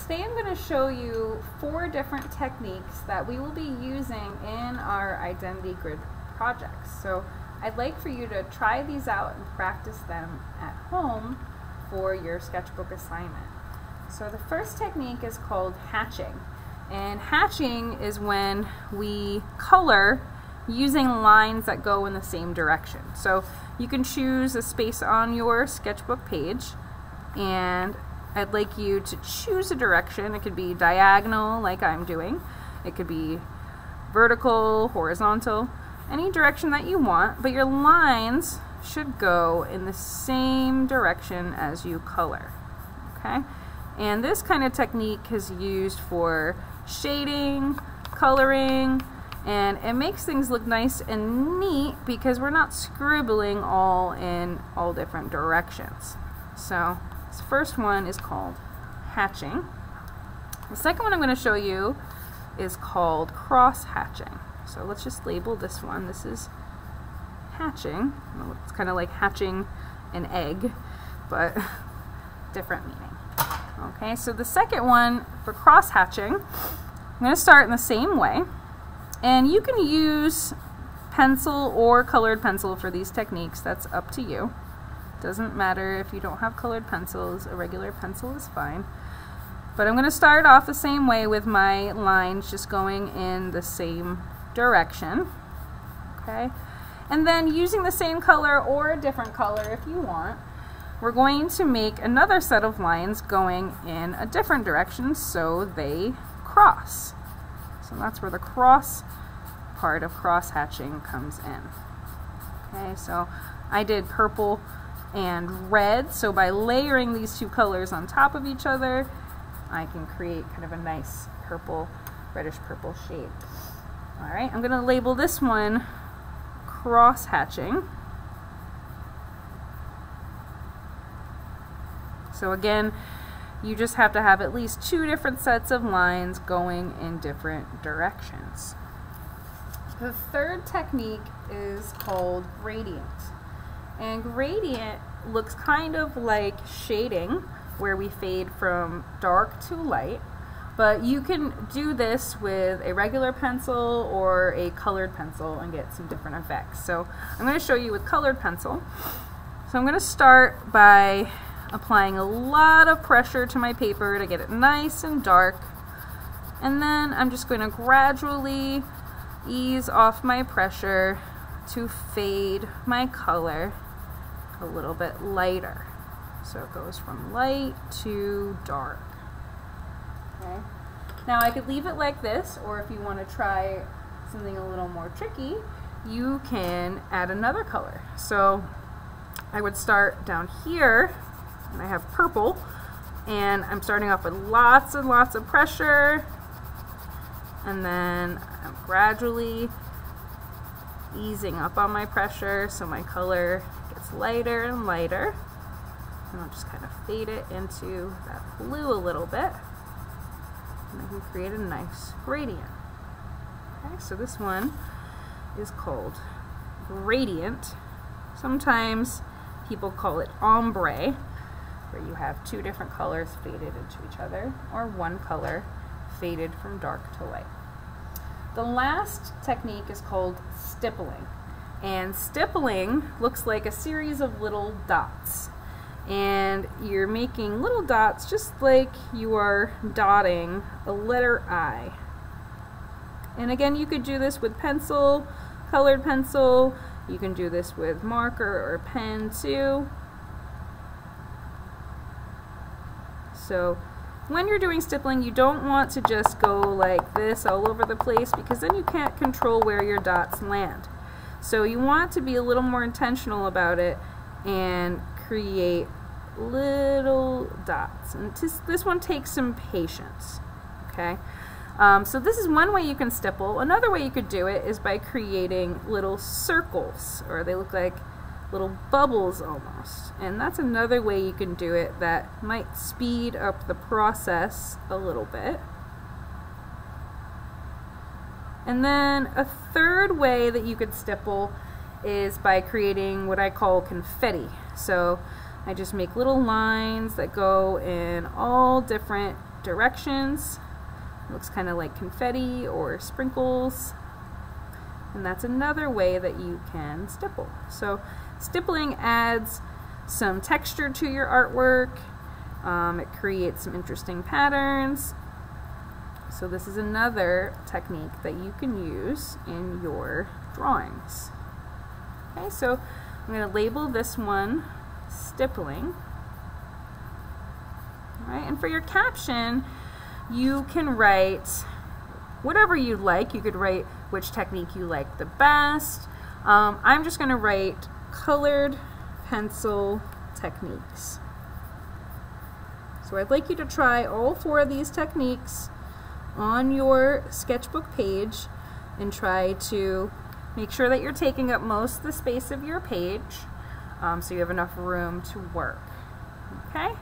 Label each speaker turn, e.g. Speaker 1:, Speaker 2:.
Speaker 1: today I'm going to show you 4 different techniques that we will be using in our identity grid projects. So I'd like for you to try these out and practice them at home for your sketchbook assignment. So the first technique is called hatching. And hatching is when we color using lines that go in the same direction. So you can choose a space on your sketchbook page, and I'd like you to choose a direction. It could be diagonal like I'm doing. It could be vertical, horizontal, any direction that you want, but your lines should go in the same direction as you color. Okay? And this kind of technique is used for shading, coloring, and it makes things look nice and neat because we're not scribbling all in all different directions. So this first one is called hatching. The second one I'm going to show you is called cross hatching. So let's just label this one. This is hatching. It's kind of like hatching an egg, but different meaning. Okay, so the second one for cross hatching, I'm going to start in the same way. And you can use pencil or colored pencil for these techniques. That's up to you. Doesn't matter if you don't have colored pencils, a regular pencil is fine. But I'm going to start off the same way with my lines just going in the same direction. Okay? And then using the same color or a different color if you want, we're going to make another set of lines going in a different direction so they cross. So that's where the cross part of cross hatching comes in. Okay, so I did purple and red, so by layering these two colors on top of each other, I can create kind of a nice purple, reddish purple shade. Alright, I'm going to label this one cross hatching. So again, you just have to have at least 2 different sets of lines going in different directions. The third technique is called gradient. And gradient looks kind of like shading, where we fade from dark to light, but you can do this with a regular pencil or a colored pencil and get some different effects. So I'm going to show you with colored pencil. So I'm going to start by applying a lot of pressure to my paper to get it nice and dark, and then I'm just going to gradually ease off my pressure to fade my color a little bit lighter. So it goes from light to dark. Okay. Now I could leave it like this, or if you want to try something a little more tricky, you can add another color. So I would start down here, and I have purple, and I'm starting off with lots and lots of pressure, and then I'm gradually easing up on my pressure so my color gets lighter and lighter, and I'll just kind of fade it into that blue a little bit, and I can create a nice gradient. Okay, so this one is called gradient. Sometimes people call it ombre, where you have 2 different colors faded into each other, or one color faded from dark to light. The last technique is called stippling. And stippling looks like a series of little dots. And you're making little dots just like you are dotting a letter I. And again, you could do this with pencil, colored pencil. You can do this with marker or pen too. So when you're doing stippling, you don't want to just go like this all over the place, because then you can't control where your dots land. So you want to be a little more intentional about it and create little dots. And this one takes some patience. Okay. So this is one way you can stipple. Another way you could do it is by creating little circles, or they look like little bubbles almost. And that's another way you can do it that might speed up the process a little bit. And then a third way that you could stipple is by creating what I call confetti. So I just make little lines that go in all different directions. It looks kind of like confetti or sprinkles. And that's another way that you can stipple. So stippling adds some texture to your artwork. It creates some interesting patterns. So this is another technique that you can use in your drawings. Okay, so I'm going to label this one stippling. All right, and for your caption, you can write whatever you like. You could write which technique you like the best. I'm just going to write colored pencil techniques. So I'd like you to try all 4 of these techniques on your sketchbook page and try to make sure that you're taking up most of the space of your page so you have enough room to work. Okay?